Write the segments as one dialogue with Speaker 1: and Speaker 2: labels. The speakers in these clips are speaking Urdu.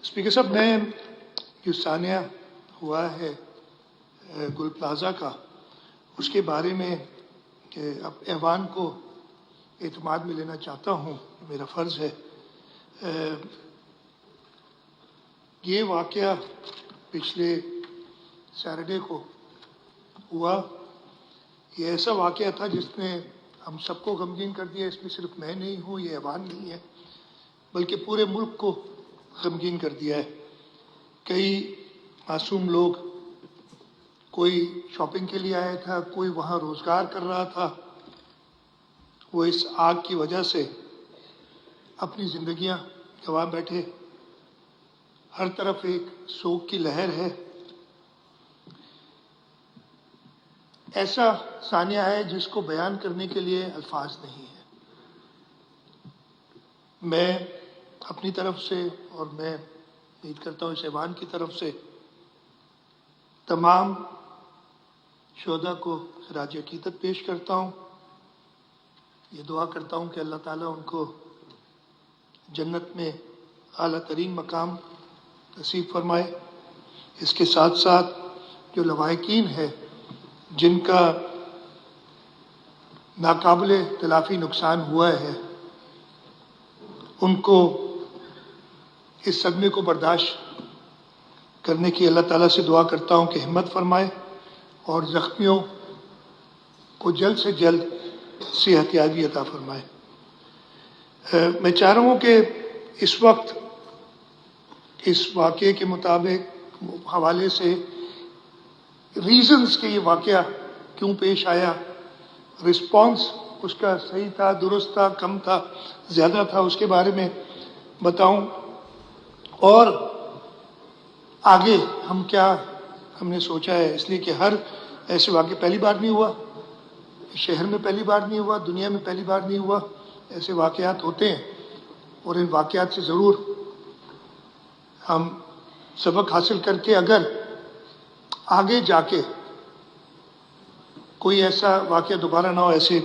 Speaker 1: اسپیکر صاحب، میں جو ثانیہ ہوا ہے گل پلازا کا، اس کے بارے میں اب ایوان کو اعتماد میں لینا چاہتا ہوں، میرا فرض ہے۔ یہ واقعہ پچھلے سیٹرڈے کو ہوا۔ یہ ایسا واقعہ تھا جس نے ہم سب کو غمگین کر دیا۔ اس میں صرف میں نہیں ہوں، یہ ایوان نہیں ہے، بلکہ پورے ملک کو غمگین کر دیا ہے۔ کئی معصوم لوگ، کوئی شاپنگ کے لیے آیا تھا، کوئی وہاں روزگار کر رہا تھا، وہ اس آگ کی وجہ سے اپنی زندگیاں گنوا بیٹھے۔ ہر طرف ایک سوگ کی لہر ہے۔ ایسا ثانیہ ہے جس کو بیان کرنے کے لیے الفاظ نہیں ہیں۔ میں اپنی طرف سے، اور میں امید کرتا ہوں اس ایوان کی طرف سے، تمام شہداء کو خراج عقیدت پیش کرتا ہوں۔ یہ دعا کرتا ہوں کہ اللہ تعالیٰ ان کو جنت میں اعلیٰ ترین مقام نصیب فرمائے۔ اس کے ساتھ ساتھ جو لواحقین ہے، جن کا ناقابل تلافی نقصان ہوا ہے، ان کو اس صدمے کو برداشت کرنے کی اللہ تعالیٰ سے دعا کرتا ہوں کہ ہمت فرمائے اور زخمیوں کو جلد سے جلد صحت یابی عطا فرمائے۔ میں چاہ رہا ہوں کہ اس وقت اس واقعے کے مطابق حوالے سے ریزنز کہ یہ واقعہ کیوں پیش آیا، رسپانس اس کا صحیح تھا، درست تھا، کم تھا، زیادہ تھا، اس کے بارے میں بتاؤں، اور آگے ہم نے سوچا ہے، اس لیے کہ ہر ایسے واقعے پہلی بار نہیں ہوا، شہر میں پہلی بار نہیں ہوا، دنیا میں پہلی بار نہیں ہوا۔ ایسے واقعات ہوتے ہیں، اور ان واقعات سے ضرور ہم سبق حاصل کر کے اگر آگے جا کے کوئی ایسا واقعہ دوبارہ نہ ہو، ایسے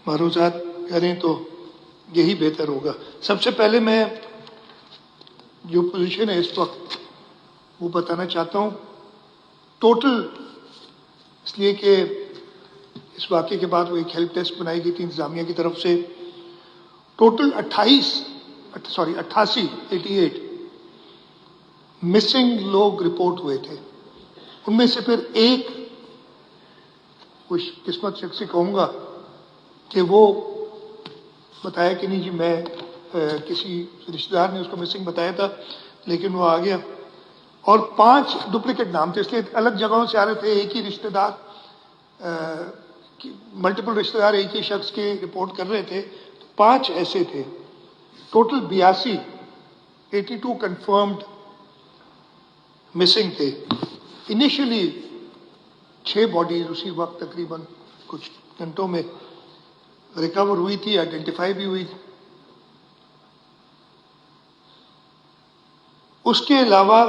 Speaker 1: معروضات کریں تو یہی بہتر ہوگا۔ سب سے پہلے میں جو پوزیشن ہے اس وقت وہ بتانا چاہتا ہوں۔ ٹوٹل، اس لیے کہ اس واقعے کے بعد وہ ایک ہیلپ ڈیسک بنائی گئی تھی انتظامیہ کی طرف سے، ٹوٹل 88 مسنگ لوگ رپورٹ ہوئے تھے۔ ان میں سے پھر ایک خوش قسمت شخص سے کہوں گا کہ وہ بتایا کہ نہیں جی، میں کسی رشتہ دار نے اس کو مسنگ بتایا تھا لیکن وہ آ گیا، اور 5 ڈپلیکیٹ نام تھے، اس لیے الگ جگہوں سے آ رہے تھے، ایک ہی رشتہ دار، ملٹیپل رشتہ دار ایک ہی شخص کے رپورٹ کر رہے تھے، 5 ایسے تھے۔ ٹوٹل 82 کنفرمڈ مسنگ تھے۔ انیشلی 6 باڈیز اسی وقت تقریباً کچھ گھنٹوں میں ریکور ہوئی تھی، آئیڈینٹیفائی بھی ہوئی تھی۔ اس کے علاوہ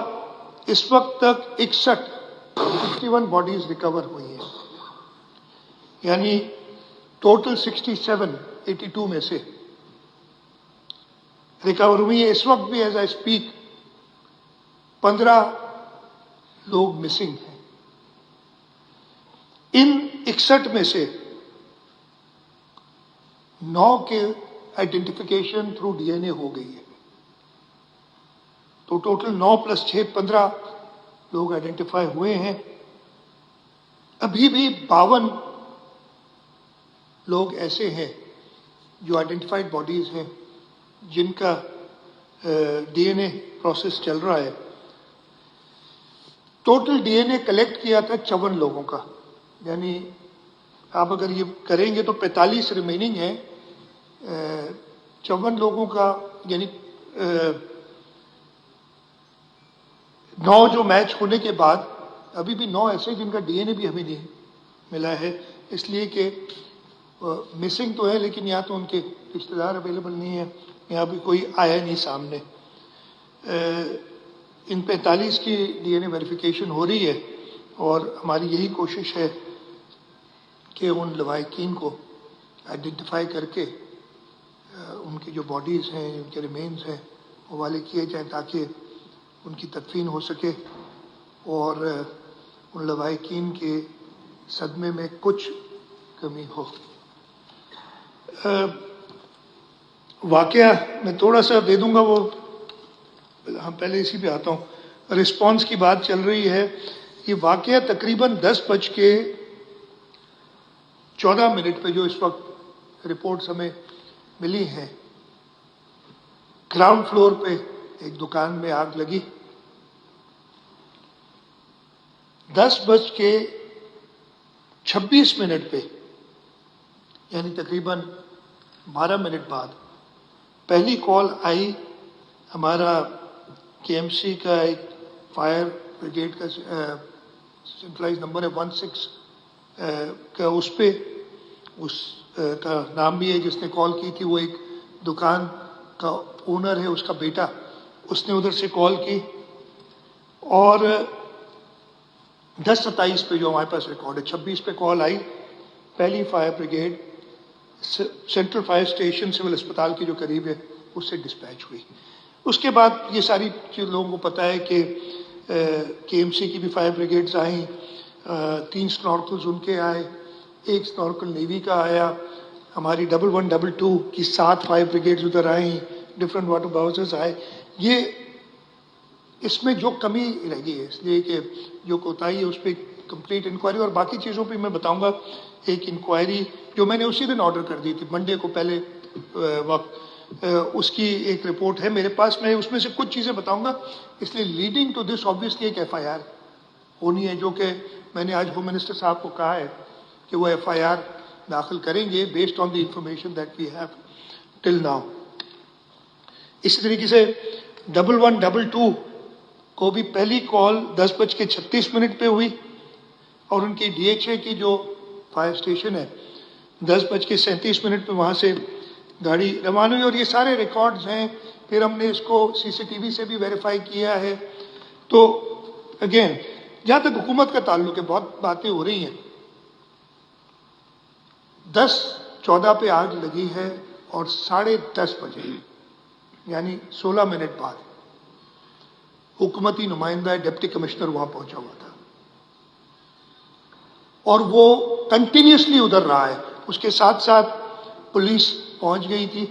Speaker 1: اس وقت تک 61 باڈیز ریکور ہوئی ہیں، یعنی ٹوٹل 82 میں سے ریکور ہوئی ہے۔ اس وقت بھی ایز آئی اسپیک 15 لوگ مسنگ ہیں۔ ان 61 میں سے 9 کے آئیڈینٹیفیکیشن تھرو ڈی این اے ہو گئی ہے، تو ٹوٹل 9 + 6 15 لوگ آئیڈینٹیفائی ہوئے ہیں۔ ابھی بھی 52 لوگ ایسے ہیں جو آئیڈینٹیفائڈ باڈیز ہیں، جن کا ڈی این اے پروسیس چل رہا ہے۔ ٹوٹل ڈی این اے کلیکٹ کیا تھا 54 لوگوں کا، یعنی آپ اگر یہ کریں گے تو 45 ریمیننگ ہیں 54 لوگوں کا، یعنی 9 جو میچ ہونے کے بعد ابھی بھی 9 ایسے جن کا ڈی این اے بھی ہمیں نہیں ملا ہے، اس لیے کہ مسنگ تو ہے لیکن یا تو ان کے رشتہ دار اویلیبل نہیں ہیں، یہاں بھی کوئی آیا نہیں سامنے۔ ان 45 کی ڈی این اے ویریفیکیشن ہو رہی ہے، اور ہماری یہی کوشش ہے کہ ان لواحقین کو آئیڈینٹیفائی کر کے ان کی جو باڈیز ہیں، ان کے ریمینز ہیں، حوالے کیے جائیں تاکہ ان کی تدفین ہو سکے اور ان لواحقین کے صدمے میں کچھ کمی ہو۔ واقعہ میں تھوڑا سا دے دوں گا، وہ ہم پہلے اسی پہ آتا ہوں۔ رسپانس کی بات چل رہی ہے، یہ واقعہ تقریباً 10:14 پہ جو اس وقت رپورٹس ہمیں ملی ہیں، گراؤنڈ فلور پہ ایک دکان میں آگ لگی۔ 10:26 پہ یعنی تقریباً 12 منٹ بعد پہلی کال آئی۔ ہمارا KMC کا ایک فائر بریگیڈ کا سینٹرلائز نمبر ہے 16 کا، اس پہ اس کا نام بھی ہے جس نے کال کی تھی، وہ ایک دکان کا اونر ہے، اس کا بیٹا، اس نے ادھر سے کال کی۔ اور 10:27 پہ جو ہمارے پاس ریکارڈ ہے، 26 پہ کال آئی، پہلی fire brigade central fire station civil اسپتال کے جو قریب ہے اس سے ڈسپیچ ہوئی۔ اس کے بعد یہ ساری چیز لوگوں کو پتہ ہے کہ KMC کی بھی فائر بریگیڈز آئیں، 3 سنورکلز ان کے آئے، 1 سنورکل نیوی کا آیا، ہماری 1122 کی 7 فائر بریگیڈز ادھر آئیں، ڈفرینٹ واٹر باؤسز آئے۔ یہ اس میں جو کمی رہ گئی ہے، اس لیے کہ جو کوتاہی ہے اس پہ کمپلیٹ انکوائری، اور باقی چیزوں پہ میں بتاؤں گا۔ ایک انکوائری جو میں نے اسی دن آرڈر کر دی تھی، منڈے کو پہلے وقت، اس کی ایک رپورٹ ہے میرے پاس، میں اس میں سے کچھ چیزیں بتاؤں گا۔ اس لیے لیڈنگ ٹو دس آبویسلی ایک FIR ہونی ہے، جو کہ میں نے آج ہوم منسٹر صاحب کو کہا ہے کہ وہ FIR داخل کریں گے based on the information that we have till now. اسی طریقے سے 1122 کو بھی پہلی کال 10:36 پہ ہوئی، اور ان کی DHA کی جو فائر اسٹیشن ہے 10:37 پہ وہاں سے گاڑی روانہ ہوئی، اور یہ سارے ریکارڈز ہیں۔ پھر ہم نے اس کو CCTV سے بھی ویریفائی کیا ہے۔ تو اگین جہاں تک حکومت کا تعلق ہے، بہت باتیں ہو رہی ہیں۔ 10:14 پہ آگ لگی ہے، اور 10:30 بجے یعنی 16 منٹ بعد حکومتی نمائندہ ڈپٹی کمشنر وہاں پہنچا ہوا تھا، اور وہ کنٹینیوسلی ادھر رہا ہے۔ اس کے ساتھ ساتھ پولیس پہنچ گئی تھی۔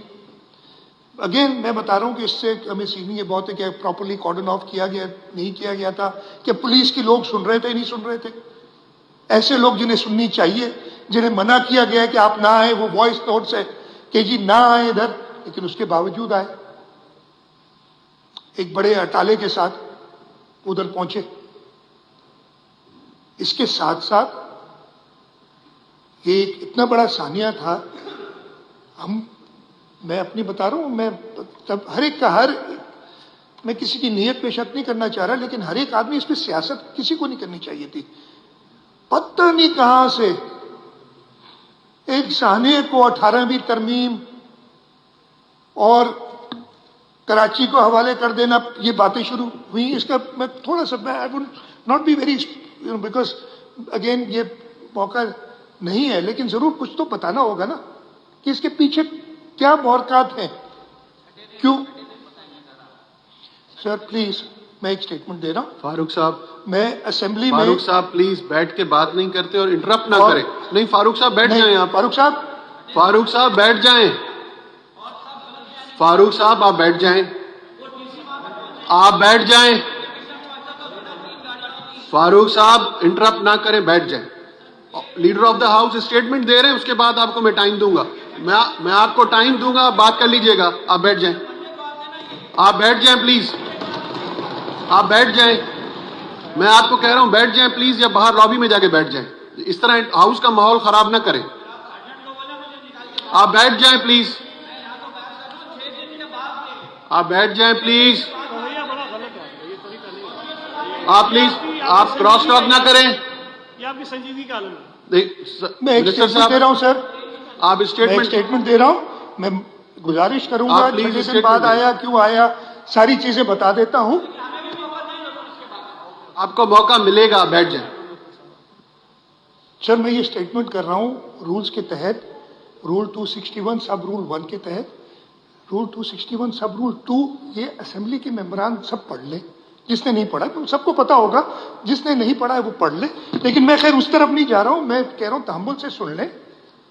Speaker 1: اگین میں بتا رہا ہوں کہ اس سے ہمیں سیکھنی ہے بہت ہے کہ پراپرلی کارڈن آف کیا گیا نہیں کیا گیا تھا، کہ پولیس کے لوگ سن رہے تھے نہیں سن رہے تھے۔ ایسے لوگ جنہیں سننی چاہیے، جنہیں منع کیا گیا ہے کہ آپ نہ آئیں، وہ وائس نوٹس ہے کہ جی نہ آئیں ادھر، لیکن اس کے باوجود آئے، ایک بڑے اٹالے کے ساتھ ادھر پہنچے۔ اس کے ساتھ ساتھ یہ ایک اتنا بڑا سانحہ تھا، میں اپنی بتا رہا ہوں، میں ہر ایک کا میں کسی کی نیت پہ شک نہیں کرنا چاہ رہا، لیکن ہر ایک آدمی اس پہ سیاست کسی کو نہیں کرنی چاہیے تھی۔ پتہ نہیں کہاں سے ایک سانحے کو 18ویں ترمیم اور کراچی کو حوالے کر دینا، یہ باتیں شروع ہوئی۔ اس کا میں تھوڑا سا I would not be very because again یہ موقع نہیں ہے، لیکن ضرور کچھ تو بتانا ہوگا نا کہ اس کے پیچھے کیا محرکات ہیں، کیوں؟ سر پلیز میں ایک سٹیٹمنٹ دے رہا ہوں۔
Speaker 2: فاروق صاحب،
Speaker 1: میں اسمبلی میں،
Speaker 2: فاروق صاحب پلیز بیٹھ کے بات نہیں کرتے اور انٹرپٹ نہ کریں۔ نہیں فاروق صاحب بیٹھ جائیں آپ۔
Speaker 1: فاروق صاحب،
Speaker 2: فاروق صاحب بیٹھ جائیں۔ فاروق صاحب آپ بیٹھ جائیں، آپ بیٹھ جائیں۔ فاروق صاحب انٹرپٹ نہ کریں، بیٹھ جائیں۔ Leader of the house statement دے رہے ہیں، اس کے بعد آپ کو میں ٹائم دوں گا، میں آپ کو ٹائم دوں گا، آپ بات کر لیجئے گا۔ آپ بیٹھ جائیں، آپ بیٹھ جائیں پلیز، آپ بیٹھ جائیں۔ میں آپ کو کہہ رہا ہوں بیٹھ جائیں پلیز، یا باہر لابی میں جا کے بیٹھ جائیں، اس طرح ہاؤس کا ماحول خراب نہ کریں۔ آپ بیٹھ جائیں پلیز، آپ بیٹھ جائیں پلیز، آپ پلیز آپ کراس ٹاک نہ کریں۔
Speaker 3: یہ آپ کی سنجیدگی کا عالم ہے۔
Speaker 1: میں ایک اسٹیٹمنٹ دے رہا ہوں سر،
Speaker 2: آپ
Speaker 1: میں
Speaker 2: اسٹیٹمنٹ
Speaker 1: اسٹیٹمنٹ دے رہا ہوں۔ میں گزارش کروں گا،
Speaker 2: آپ پلیز
Speaker 1: چھٹے دن
Speaker 2: اسٹیٹمنٹ
Speaker 1: بعد
Speaker 2: دیں۔
Speaker 1: آیا کیوں آیا ساری چیزیں بتا دیتا ہوں۔
Speaker 2: آپ کو موقع ملے گا، بیٹھ جائیں۔
Speaker 1: سر میں یہ اسٹیٹمنٹ کر رہا ہوں رولز کے تحت، رول 261 سب رول 1 کے تحت، رول 261 سب رول 2، یہ اسمبلی کے ممبران سب پڑھ لیں، جس نے نہیں پڑھا سب کو پتا ہوگا, جس نے نہیں پڑھا ہے وہ پڑھ لے. لیکن میں خیر اس طرف نہیں جا رہا ہوں, میں کہہ رہا ہوں تحمل سے سن لیں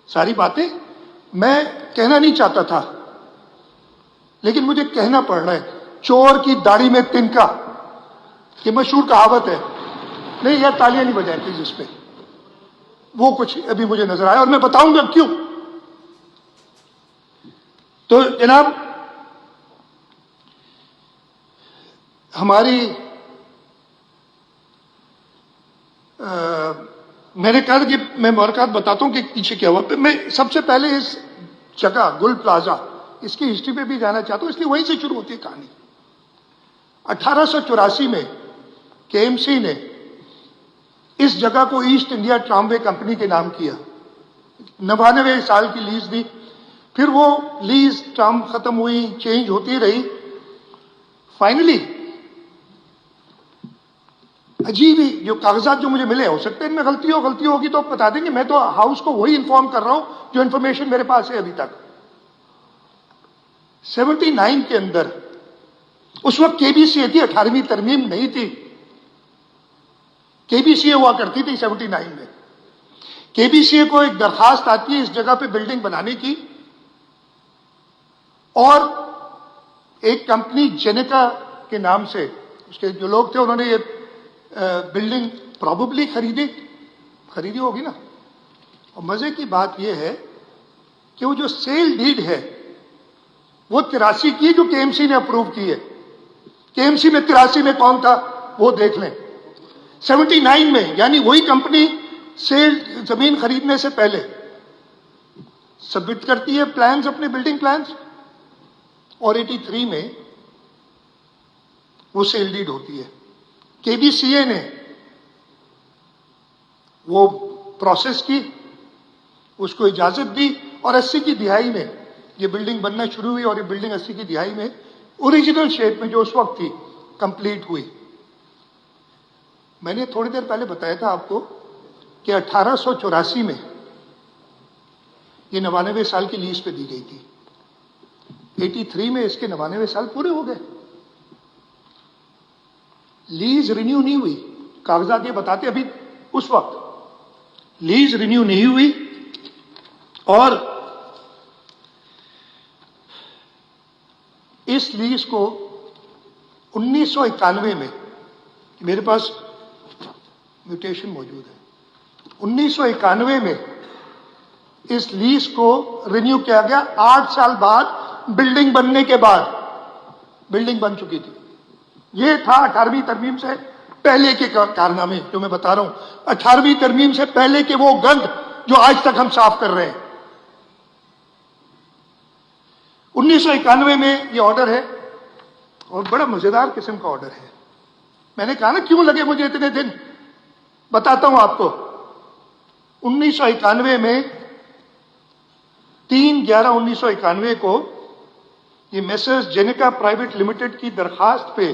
Speaker 1: ساری باتیں. میں کہنا نہیں چاہتا تھا لیکن مجھے کہنا پڑ رہا ہے. چور کی داڑھی میں تنکا, یہ مشہور کہاوت ہے. نہیں یار تالیاں نہیں بجائیں پلیز اس پہ, وہ کچھ ابھی مجھے نظر آیا اور میں بتاؤں گا کیوں. تو جناب ہماری میں نے کہا کہ میں مبارکباد بتاتا ہوں کہ پیچھے کیا ہوا. میں سب سے پہلے اس جگہ گل پلازا اس کی ہسٹری پہ بھی جانا چاہتا ہوں, اس لیے وہیں سے شروع ہوتی ہے کہانی. 1884 میں کے ایم سی نے اس جگہ کو ایسٹ انڈیا ٹراموے کمپنی کے نام کیا. 99 سال کی لیز دی. پھر وہ لیز ٹرم ختم ہوئی, چینج ہوتی رہی. فائنلی عجیب ہی جو کاغذات جو مجھے ملے, ہو سکتا ہے ان میں غلطی ہوگی تو بتا دیں گے. میں تو ہاؤس کو وہی انفارم کر رہا ہوں جو انفارمیشن میرے پاس ہے ابھی تک. 79 کے اندر اس وقت کے بی سی اے تھی, 18ویں ترمیم نہیں تھی. کے بی سی اے ہوا کرتی تھی 79 میں. کے بی سی اے کو ایک درخواست آتی ہے اس جگہ پہ بلڈنگ بنانے کی, اور ایک کمپنی جینیکا کے نام سے اس کے جو لوگ تھے انہوں نے یہ بلڈنگ پروبیبلی خریدی ہوگی نا. اور مزے کی بات یہ ہے کہ وہ جو سیل ڈیڈ ہے وہ 83 کی جو کے ایم سی نے اپروو کی ہے. کے ایم سی میں 83 میں کون تھا وہ دیکھ لیں. 79 میں یعنی وہی کمپنی سیل زمین خریدنے سے پہلے سبمٹ کرتی ہے پلانز, اپنے بلڈنگ پلانز, اور 83 میں وہ سیل ڈیڈ ہوتی ہے. کے بی سی اے نے وہ پروسیس کی, اس کو اجازت دی, اور 80 کی دہائی میں یہ بلڈنگ بننا شروع ہوئی, اور یہ بلڈنگ 80 کی دہائی میں اوریجنل شیپ میں جو اس وقت تھی کمپلیٹ ہوئی. میں نے تھوڑی دیر پہلے بتایا تھا آپ کو کہ 1884 میں یہ 99 سال کی لیز پہ دی گئی تھی. 83 میں اس کے 99 سال پورے ہو گئے. لیز رینیو نہیں ہوئی. کاغذات یہ بتاتے ابھی اس وقت لیز رینیو نہیں ہوئی, اور اس لیز کو 1991 میں, میرے پاس میوٹیشن موجود ہے, 1991 میں اس لیز کو رینیو کیا گیا. 8 سال بعد بلڈنگ بننے کے بعد بلڈنگ بن چکی تھی. یہ تھا 18ویں ترمیم سے پہلے کے کارنامے جو میں بتا رہا ہوں. 18ویں ترمیم سے پہلے کے وہ گند جو آج تک ہم صاف کر رہے ہیں. 1991 میں یہ آرڈر ہے, اور بڑا مزیدار قسم کا آرڈر ہے. میں نے کہا نا کیوں لگے مجھے اتنے دن, بتاتا ہوں آپ کو. 1991 میں 3/11/1991 کو یہ میسرز جینیکا پرائیویٹ لمیٹڈ کی درخواست پہ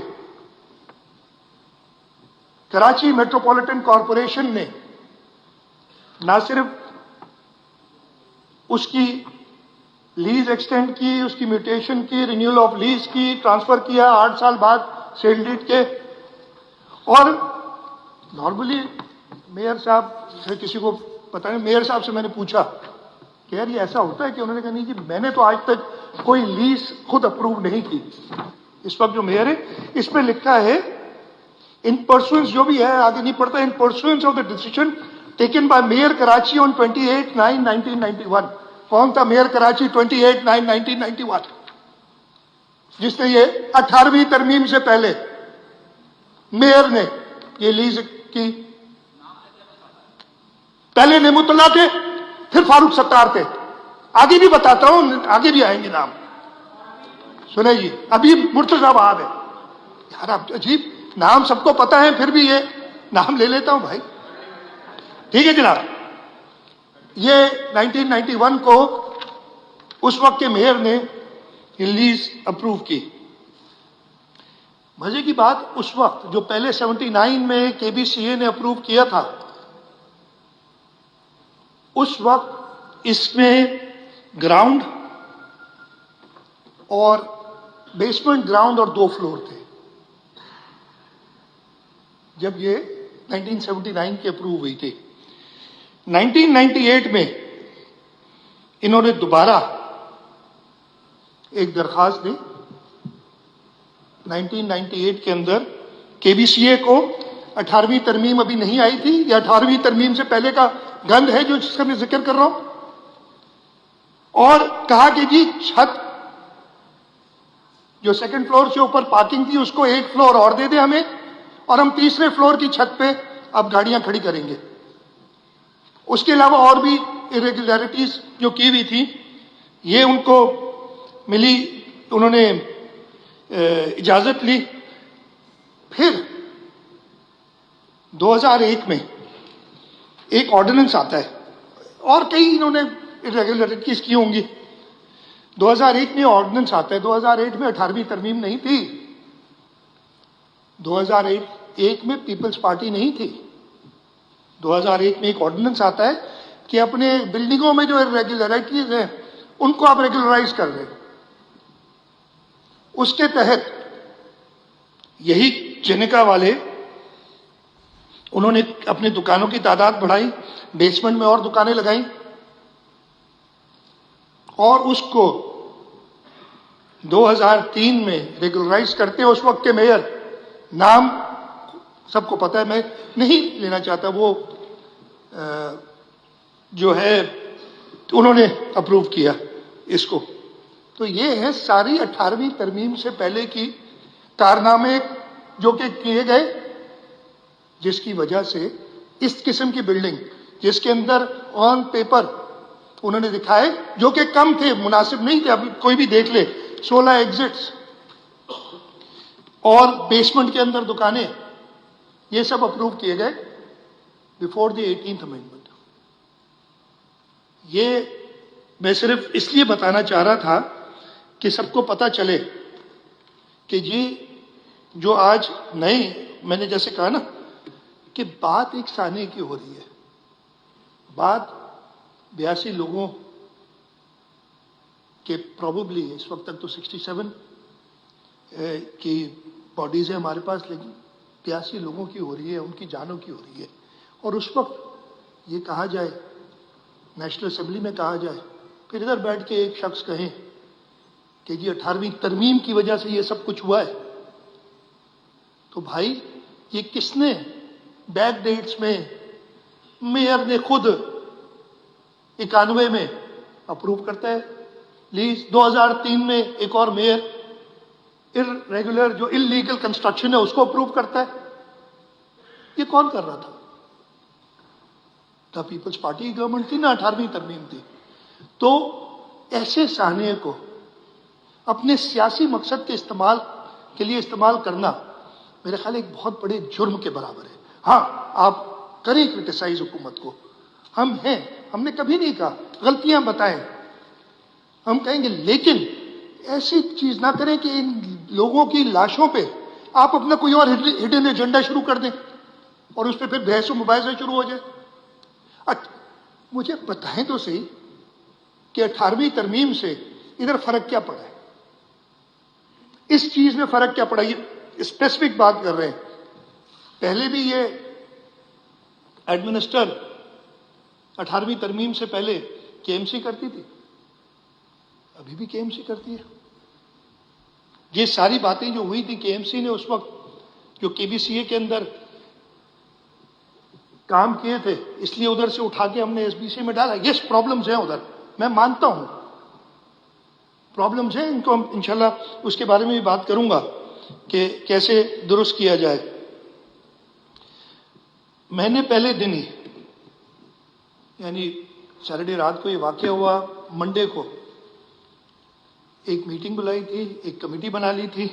Speaker 1: کراچی میٹروپولیٹن کارپوریشن نے نہ صرف اس کی لیز ایکسٹینڈ کی, اس کی میوٹیشن کی, رینیول آف لیز کی, ٹرانسفر کیا 8 سال بعد سیل ڈیڈ کے. اور نارملی میئر صاحب سے کسی کو پتہ نہیں, میئر صاحب سے میں نے پوچھا کہ یار یہ ایسا ہوتا ہے کہ انہوں نے کہا نہیں جی میں نے تو آج تک کوئی لیز خود اپروو نہیں کی. اس وقت جو میئر ہے اس پہ لکھا ہے ان پرسوئنس, جو بھی ہے آگے نہیں پڑتا, in pursuance of the decision taken by mayor Karachi on 28/9/1991. کون تھا میئر کراچی 28/9/1991 جس نے یہ 18ویں ترمیم سے پہلے میئر نے یہ لیز کی. پہلے نعمت اللہ تھے, پھر فاروق ستار تھے. آگے بھی بتاتا ہوں, آگے بھی آئیں گے نام. سنیں جی, ابھی مرتضی وہاب ہے. یار آپ عجیب نام سب کو پتا ہے, پھر بھی یہ نام لے لیتا ہوں بھائی. ٹھیک ہے جناب, یہ 1991 کو اس وقت کے میئر نے لیز اپروو کی. مزے کی بات, اس وقت جو پہلے 79 میں کے بی سی اے نے اپروو کیا تھا, اس وقت اس میں گراؤنڈ اور بیسمنٹ گراؤنڈ اور 2 فلور تھے. جب یہ 1979 کی اپروو ہوئی تھی. 1998 میں انہوں نے دوبارہ ایک درخواست دی. 1998 کے اندر کے بی سی اے کو 18ویں ترمیم ابھی نہیں آئی تھی، یا 18ویں ترمیم سے پہلے کا گند ہے جو جس کا میں ذکر کر رہا ہوں، اور کہا کہ جی چھت جو سیکنڈ فلور سے اوپر پارکنگ تھی اس کو ایک فلور اور دے دیں ہمیں، اور ہم تیسرے فلور کی چھت پہ اب گاڑیاں کھڑی کریں گے. اس کے علاوہ اور بھی irregularities جو کی ہوئی تھی یہ ان کو ملی، انہوں نے اجازت لی. پھر 2001 میں ایک آرڈیننس آتا ہے، اور کئی انہوں نے irregularities کی ہوں گی. 2001 میں آرڈیننس آتا ہے. 2008 میں 18ویں ترمیم نہیں تھی. 2001 میں پیپلز پارٹی نہیں تھی. 2001 میں ایک آرڈیننس آتا ہے کہ اپنے بلڈنگوں میں جو irregularities ہیں ان کو آپ ریگولرائز کر دیں. اس کے تحت یہی جنکا والے انہوں نے اپنی دکانوں کی تعداد بڑھائی، بیسمنٹ میں اور دکانیں لگائیں، اور اس کو 2003 میں ریگولرائز کرتے ہیں. اس وقت کے میئر، نام سب کو پتہ ہے، میں نہیں لینا چاہتا، وہ جو ہے انہوں نے اپروو کیا اس کو. تو یہ ہے ساری 18ویں ترمیم سے پہلے کی کارنامے جو کہ کیے گئے، جس کی وجہ سے اس قسم کی بلڈنگ جس کے اندر آن پیپر انہوں نے دکھائے جو کہ کم تھے، مناسب نہیں تھے، اب کوئی بھی دیکھ لے، 16 ایگزٹس اور بیسمنٹ کے اندر دکانیں، یہ سب اپروو کیے گئے بیفور دی 18th امینڈمنٹ. یہ میں صرف اس لیے بتانا چاہ رہا تھا کہ سب کو پتہ چلے کہ جی جو آج نئے، میں نے جیسے کہا نا کہ بات ایک سانے کی ہو رہی ہے. بات 82 لوگوں کے پروبیبلی اس وقت تک تو 67 کی باڈیز ہیں ہمارے پاس، لیکن 82 لوگوں کی ہو رہی ہے، ان کی جانوں کی ہو رہی ہے. اور اس وقت یہ کہا جائے، نیشنل اسمبلی میں کہا جائے، پھر ادھر بیٹھ کے ایک شخص کہیں کہ جی 18ویں ترمیم کی وجہ سے یہ سب کچھ ہوا ہے. تو بھائی یہ کس نے بیک ڈیٹس میں، میئر نے خود 91 میں اپروو کرتا ہے لیز. 2003 میں ایک اور میئر ریگولر جو انلیگل کنسٹرکشن ہے اس کو اپروو کرتا ہے. یہ کون کر رہا تھا؟ دا پیپلز پارٹی کی گورنمنٹ تھی نا، 18ویں ترمیم تھی. تو ایسے سانحے کو اپنے سیاسی مقصد کے استعمال کے لیے استعمال کرنا میرے خیال ایک بہت بڑے جرم کے برابر ہے. ہاں آپ کریں کرٹیسائز حکومت کو، ہم ہیں، ہم نے کبھی نہیں کہا غلطیاں بتائیں، ہم کہیں گے، لیکن ایسی چیز نہ کریں کہ ان لوگوں کی لاشوں پہ آپ اپنا کوئی اور ہڈن ایجنڈا شروع کر دیں اور اس پہ پھر بحث و مباحثہ شروع ہو جائے. مجھے بتائیں تو صحیح کہ 18ویں ترمیم سے ادھر فرق کیا پڑا ہے، اس چیز میں فرق کیا پڑا؟ یہ اسپیسیفک بات کر رہے ہیں. پہلے بھی یہ ایڈمنسٹر 18ویں ترمیم سے پہلے کے ایم سی کرتی تھی، ابھی بھی کے ایم سی کرتی ہے. یہ ساری باتیں جو ہوئی تھی کے ایم سی نے اس وقت جو کے بی سی اے کے اندر کام کیے تھے، اس لیے ادھر سے اٹھا کے ہم نے ایس بی سی میں ڈالا. یس پرابلمز ہیں ادھر، میں مانتا ہوں پرابلمز ہیں، ان کو ہم انشاءاللہ اس کے بارے میں بھی بات کروں گا کہ کیسے درست کیا جائے. میں نے پہلے دن ہی، یعنی سیٹرڈے رات کو یہ واقعہ ہوا، منڈے کو ایک میٹنگ بلائی تھی، ایک کمیٹی بنا لی تھی،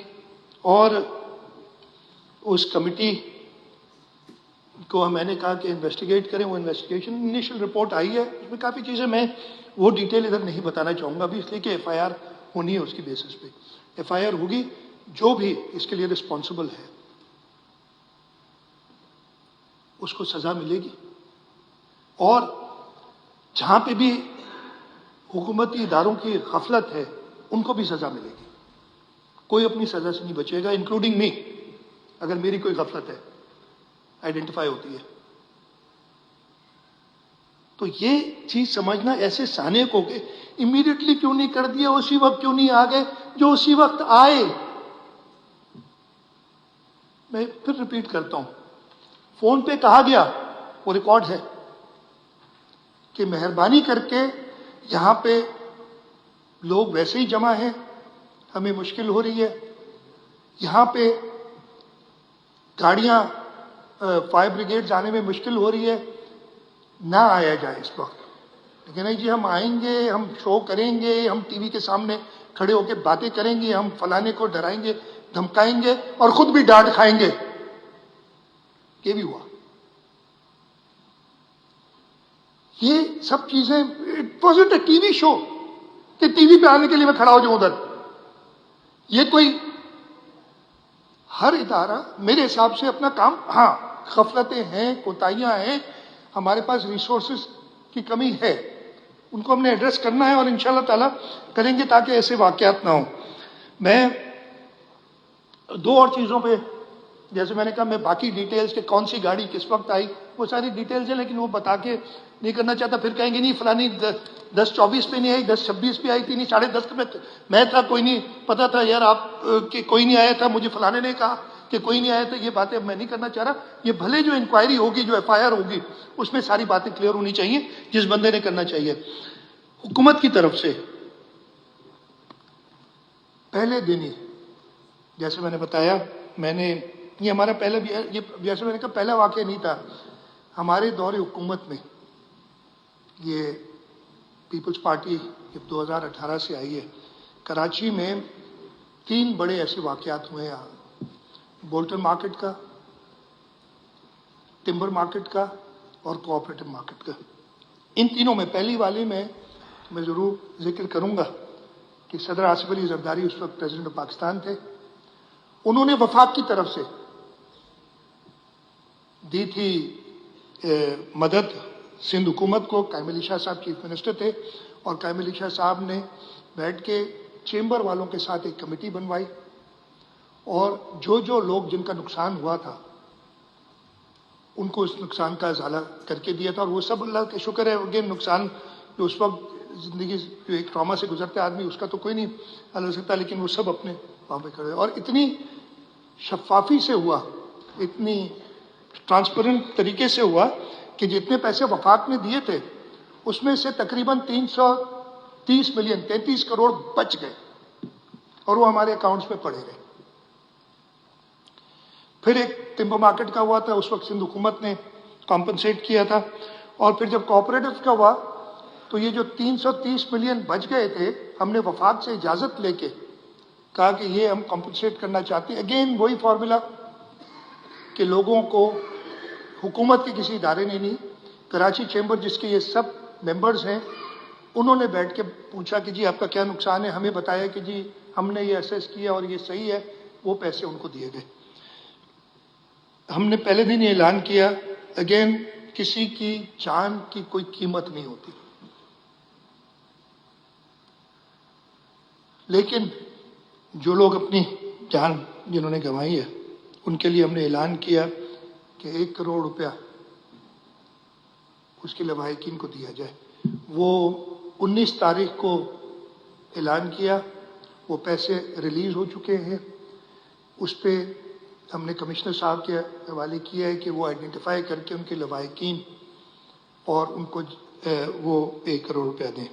Speaker 1: اور اس کمیٹی کو میں نے کہا کہ انویسٹیگیٹ کریں. وہ انویسٹیگیشن انیشل رپورٹ آئی ہے، اس میں کافی چیزیں، میں وہ ڈیٹیل ادھر نہیں بتانا چاہوں گا ابھی، اس لیے کہ ایف آئی آر ہونی ہے. اس کی بیسس پہ ایف آئی آر ہوگی، جو بھی اس کے لیے رسپانسبل ہے اس کو سزا ملے گی، اور جہاں پہ بھی حکومتی اداروں کی غفلت ہے ان کو بھی سزا ملے گی. کوئی اپنی سزا سے نہیں بچے گا، انکلوڈنگ می، اگر میری کوئی غفلت ہے. آئیڈینٹیفائی ہوتی ہے. تو یہ چیز سمجھنا ایسے سانے کو کہ امیڈیٹلی کیوں نہیں کر دیا, اسی وقت کیوں نہیں آ گئے, جو اسی وقت آئے. میں پھر ریپیٹ کرتا ہوں, فون پہ کہا گیا, وہ ریکارڈ ہے, کہ مہربانی کر کے یہاں پہ لوگ ویسے ہی جمع ہیں, ہمیں مشکل ہو رہی ہے, یہاں پہ گاڑیاں فائر بریگیڈ جانے میں مشکل ہو رہی ہے, نہ آیا جائے اس وقت. لیکن نہیں جی ہم آئیں گے, ہم شو کریں گے, ہم ٹی وی کے سامنے کھڑے ہو کے باتیں کریں گے, ہم فلانے کو ڈرائیں گے, دھمکائیں گے اور خود بھی ڈانٹ کھائیں گے. یہ بھی ہوا. یہ سب چیزیں it was a T V show کہ ٹی وی پہ آنے کے لیے میں کھڑا ہو جاؤں ادھر. یہ کوئی ہر ادارہ میرے حساب سے اپنا کام, ہاں غفلتیں ہیں, کوتاہیاں ہیں, ہمارے پاس ریسورسز کی کمی ہے, ان کو ہم نے ایڈریس کرنا ہے اور انشاءاللہ تعالیٰ کریں گے تاکہ ایسے واقعات نہ ہوں. میں دو اور چیزوں پہ, جیسے میں نے کہا میں باقی ڈیٹیلز کہ کون سی گاڑی کس وقت آئی وہ ساری ڈیٹیلز ہیں, لیکن وہ بتا کے نہیں کرنا چاہتا. پھر کہیں گے نہیں فلانی 10:24 پہ نہیں آئی, 10:26 پہ آئی تھی, نہیں 10:30 میں تھا, کوئی نہیں پتا تھا یار آپ کہ کوئی نہیں آیا تھا, مجھے فلانے نے کہا کہ کوئی نہیں آیا تھا. یہ باتیں میں نہیں کرنا چاہ رہا. یہ بھلے جو انکوائری ہوگی, جو ایف آئی آر ہوگی, اس میں ساری باتیں کلیئر ہونی چاہیے جس بندے نے کرنا چاہیے. حکومت کی طرف سے پہلے دن ہی, جیسے میں نے بتایا, میں نے یہ ہمارا پہلے بھی یہ جیسے میں نے کہا پہلا واقعہ نہیں تھا ہمارے دور حکومت میں. یہ پیپلز پارٹی 2018 سے آئی ہے. کراچی میں 3 بڑے ایسے واقعات ہوئے ہیں, بولٹن مارکیٹ کا, ٹمبر مارکیٹ کا اور کوآپریٹو مارکیٹ کا. ان تینوں میں پہلی والی میں ضرور ذکر کروں گا کہ صدر آصف علی زرداری اس وقت پریزیڈنٹ آف پاکستان تھے. انہوں نے وفاق کی طرف سے دی تھی مدد سندھ حکومت کو. قائم علی شاہ صاحب چیف منسٹر تھے اور قائم علی شاہ صاحب نے بیٹھ کے چیمبر والوں کے ساتھ ایک کمیٹی بنوائی اور جو لوگ جن کا نقصان ہوا تھا ان کو اس نقصان کا ازالہ کر کے دیا تھا. اور وہ سب اللہ کا شکر ہے, اگین نقصان جو اس وقت زندگی جو ایک ٹراما سے گزرتے آدمی اس کا تو کوئی نہیں حل ہو سکتا, لیکن وہ سب اپنے وہاں پہ کھڑے. اور اتنی شفافی سے ہوا, اتنی ٹرانسپیرنٹ طریقے سے ہوا کہ جتنے پیسے وفاق نے دیے تھے اس میں سے تقریباً 330 ملین 33 کروڑ بچ گئے اور وہ ہمارے اکاؤنٹس میں پڑے گئے. پھر ایک ٹمبر مارکیٹ کا ہوا تھا, اس وقت سندھ حکومت نے کمپنسیٹ کیا تھا. اور پھر جب کوآپریٹو کا ہوا تو یہ جو 330 ملین بچ گئے تھے, ہم نے وفاق سے اجازت لے کے کہا کہ یہ ہم کمپنسیٹ کرنا چاہتے ہیں. اگین وہی فارمولا کہ لوگوں کو حکومت کے کسی ادارے نے نہیں, کراچی چیمبر جس کے یہ سب ممبرز ہیں انہوں نے بیٹھ کے پوچھا کہ جی آپ کا کیا نقصان ہے, ہمیں بتایا کہ جی ہم نے یہ اسیس کیا اور یہ صحیح ہے, وہ پیسے ان کو دیے گئے. ہم نے پہلے دن یہ اعلان کیا, اگین کسی کی جان کی کوئی قیمت نہیں ہوتی, لیکن جو لوگ اپنی جان جنہوں نے گنوائی ہے ان کے لیے ہم نے اعلان کیا کہ 1 کروڑ روپیہ اس کے لواحقین کو دیا جائے. وہ 19 تاریخ کو اعلان کیا, وہ پیسے ریلیز ہو چکے ہیں. اس پہ ہم نے کمشنر صاحب کے حوالے کیا ہے کہ وہ آئیڈینٹیفائی کر کے ان کے لواحقین اور ان کو وہ 1 کروڑ روپیہ دیں.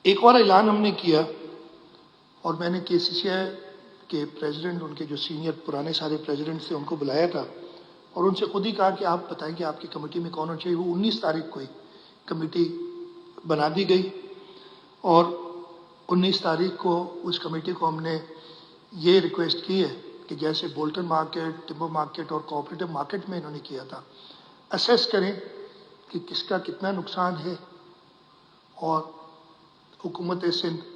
Speaker 1: ایک اور اعلان ہم نے کیا اور میں نے کے سی سی آئی کے پریزیڈنٹ, ان کے جو سینئر پرانے سارے پریزیڈنٹ تھے ان کو بلایا تھا اور ان سے خود ہی کہا کہ آپ بتائیں کہ آپ کی کمیٹی میں کون ہونا چاہیے. وہ 19 تاریخ کو ہی کمیٹی بنا دی گئی اور 19 تاریخ کو اس کمیٹی کو ہم نے یہ ریکویسٹ کی ہے کہ جیسے بولٹن مارکیٹ, ٹمبر مارکیٹ اور کوآپریٹو مارکیٹ میں انہوں نے کیا تھا, اسیس کریں کہ کس کا کتنا نقصان ہے اور حکومت سندھ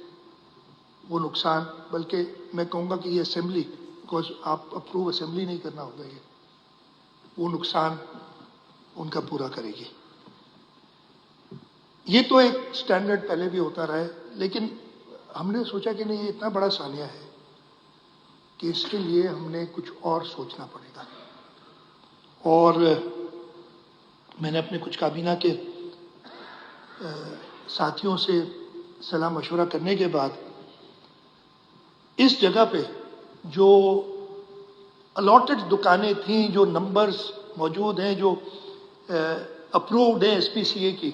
Speaker 1: وہ نقصان, بلکہ میں کہوں گا کہ یہ اسمبلی, بیکاز آپ اپروو اسمبلی نہیں کرنا ہوگا, یہ وہ نقصان ان کا پورا کرے گی. یہ تو ایک سٹینڈرڈ پہلے بھی ہوتا رہا ہے, لیکن ہم نے سوچا کہ نہیں یہ اتنا بڑا سانیہ ہے کہ اس کے لیے ہم نے کچھ اور سوچنا پڑے گا. اور میں نے اپنے کچھ کابینہ کے ساتھیوں سے صلاح مشورہ کرنے کے بعد اس جگہ پہ جو الاٹڈ دکانیں تھیں، جو نمبرز موجود ہیں، جو اپرووڈ ہیں ایس پی سی اے کی،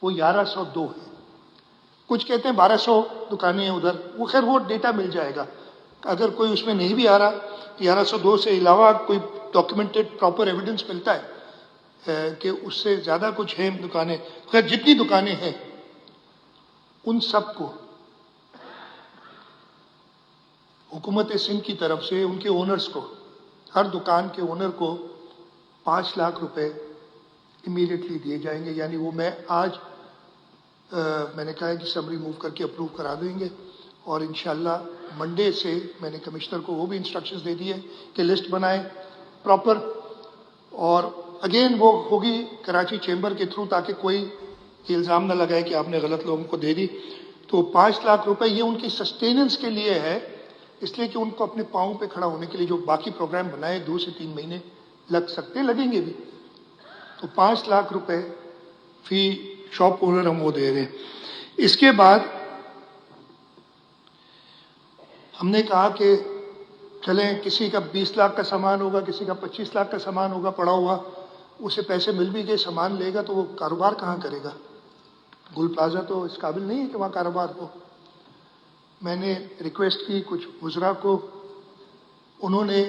Speaker 1: وہ 1102 ہیں. کچھ کہتے ہیں 1200 دکانیں ہیں ادھر. وہ خیر وہ ڈیٹا مل جائے گا. اگر کوئی اس میں نہیں بھی آ رہا، 1102 سے علاوہ کوئی ڈاکیومنٹڈ پراپر ایویڈنس ملتا ہے کہ اس سے زیادہ کچھ ہیں دکانیں. خیر جتنی دکانیں ہیں ان سب کو حکومت سندھ کی طرف سے ان کے اونرز کو، ہر دکان کے اونر کو 5 لاکھ روپے امیڈیٹلی دیے جائیں گے. یعنی وہ میں آج میں نے کہا ہے کہ سمری موو کر کے اپروو کرا دیں گے، اور انشاءاللہ منڈے سے میں نے کمشنر کو وہ بھی انسٹرکشنز دے دیے کہ لسٹ بنائیں پراپر. اور اگین وہ ہوگی کراچی چیمبر کے تھرو، تاکہ کوئی الزام نہ لگائے کہ آپ نے غلط لوگوں کو دے دی. تو 5 لاکھ روپے یہ ان کی سسٹیننس کے لیے ہے، اس لیے کہ ان کو اپنے پاؤں پہ کھڑا ہونے کے لیے جو باقی پروگرام بنائے 2 سے 3 مہینے لگ سکتے، لگیں گے بھی. تو 5 لاکھ روپے فی شاپ اونر ہم وہ دے رہے ہیں. اس کے بعد ہم نے کہا کہ چلیں کسی کا 20 لاکھ کا سامان ہوگا، کسی کا 25 لاکھ کا سامان ہوگا پڑا ہوا، اسے پیسے مل بھی گئے، سامان لے گا تو وہ کاروبار کہاں کرے گا؟ گل پلازا تو اس قابل نہیں ہے کہ وہاں کاروبار ہو. میں نے ریکویسٹ کی کچھ وزراء کو، انہوں نے